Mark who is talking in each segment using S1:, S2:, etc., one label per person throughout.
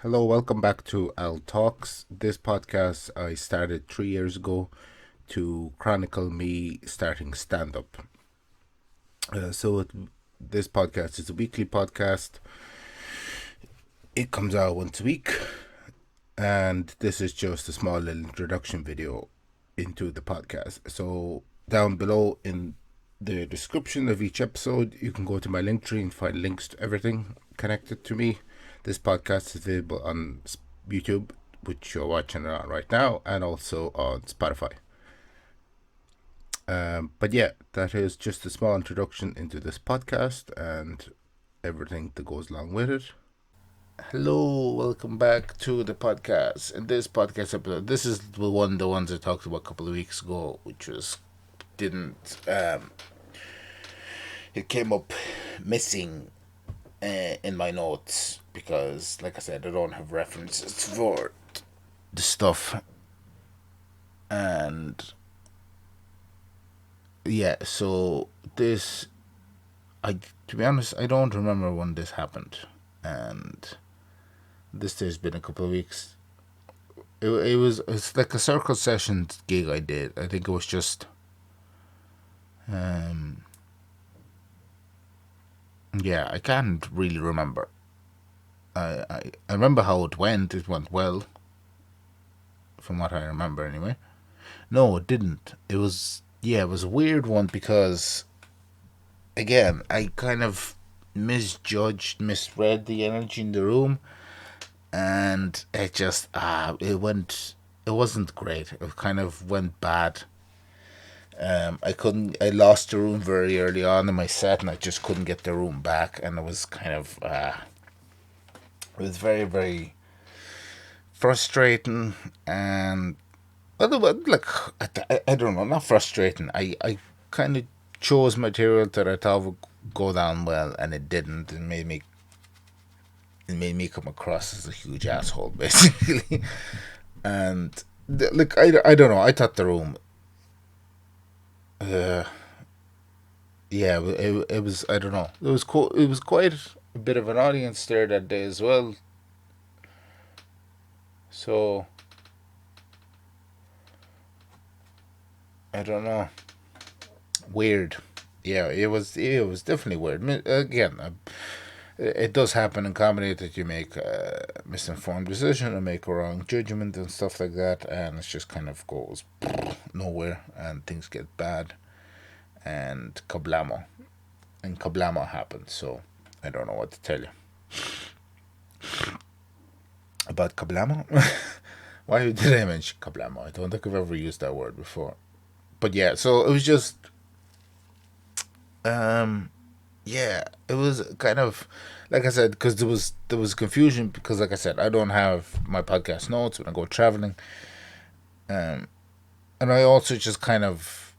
S1: Hello, welcome back to Al Talks. This podcast I started 3 years ago to chronicle me starting stand up. This podcast is a weekly podcast. It comes out once a week, and this is just a small little introduction video into the podcast. So, down below in the description of each episode, you can go to my Linktree and find links to everything connected to me. This podcast is available on YouTube, which you're watching it on right now, and also on Spotify. But yeah, that is just a small introduction into this podcast and everything that goes along with it. Hello, welcome back to the podcast. In this podcast episode, this is the ones I talked about a couple of weeks ago, which was didn't it came up missing in my notes because, like I said, I don't have references for the stuff, and yeah, so this, I to be honest, I don't remember when this happened, and this has been a couple of weeks. It's like a Circle Sessions gig I did. I think it was just um yeah, I can't really remember. I remember how it went. It went well, from what I remember anyway. No, it didn't. It was a weird one because again, I kind of misread the energy in the room, and it wasn't great. It kind of went bad. I lost the room very early on in my set, and I just couldn't get the room back, and it was it was very, very frustrating, and like I don't know, not frustrating. I kind of chose material that I thought would go down well, and it didn't. It made me come across as a huge asshole, basically. And like I don't know. I thought the room, uh, yeah, it was, I don't know. It was cool. It was quite a bit of an audience there that day as well. So I don't know. Weird. Yeah, it was definitely weird. Again, it does happen in comedy that you make a misinformed decision and make a wrong judgment and stuff like that, and it just kind of goes nowhere, and things get bad, and kablamo happens. So I don't know what to tell you about kablamo. Why did I mention kablamo? I don't think I've ever used that word before. But yeah, so it was just um yeah, it was kind of, like I said, because there was confusion because, like I said, I don't have my podcast notes when I go traveling, um, and I also just kind of,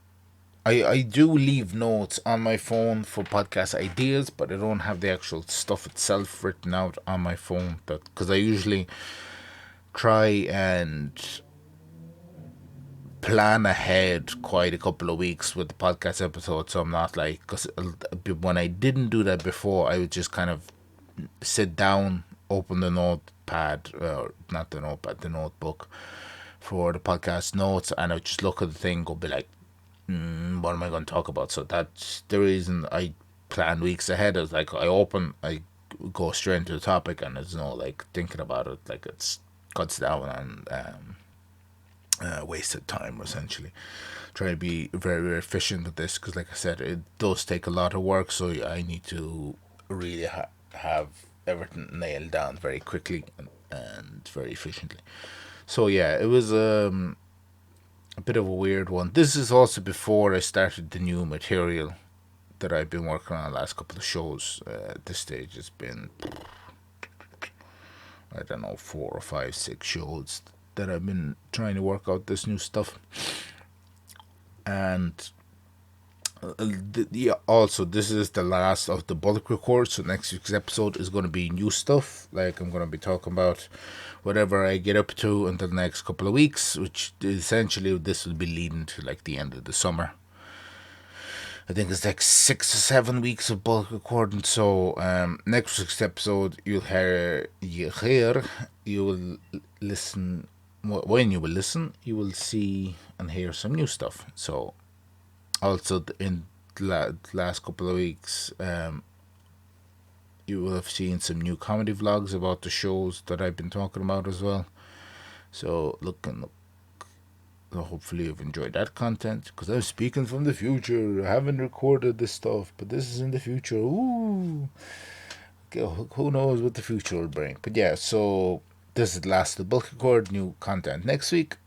S1: I do leave notes on my phone for podcast ideas, but I don't have the actual stuff itself written out on my phone, that because I usually try and plan ahead quite a couple of weeks with the podcast episode, so I'm not like, because when I didn't do that before, I would just kind of sit down, open the notepad, not the notepad, the notebook for the podcast notes, and I would just look at the thing, go be like, what am I going to talk about? So that's the reason I plan weeks ahead. Is like I go straight into the topic, and there's no like thinking about it. Like it's cuts down on wasted time essentially. Try to be very, very efficient with this because, like I said, it does take a lot of work. So I need to really have everything nailed down very quickly and very efficiently. So yeah, it was a bit of a weird one. This is also before I started the new material that I've been working on the last couple of shows. At this stage, it's been, I don't know, 4 or 5, 6 shows that I've been trying to work out this new stuff. And yeah, also this is the last of the bulk record, so next week's episode is going to be new stuff. Like I'm going to be talking about whatever I get up to until the next couple of weeks, which essentially this will be leading to like the end of the summer. I think it's like 6 or 7 weeks of bulk recording. So next week's episode, you will listen. When you will listen, you will see and hear some new stuff. So also in the last couple of weeks, you will have seen some new comedy vlogs about the shows that I've been talking about as well. So hopefully you've enjoyed that content, because I'm speaking from the future. I haven't recorded this stuff, but this is in the future. Ooh, who knows what the future will bring? But yeah, so this is the last of the bulk record. New content next week,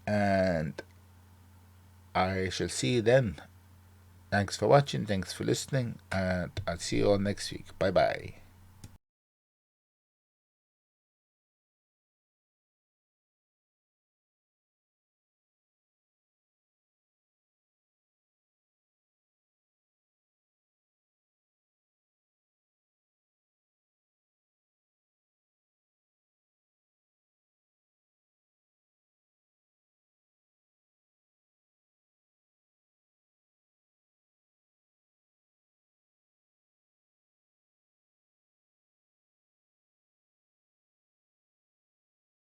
S1: and I shall see you then. Thanks for watching. Thanks for listening, and I'll see you all next week. Bye bye.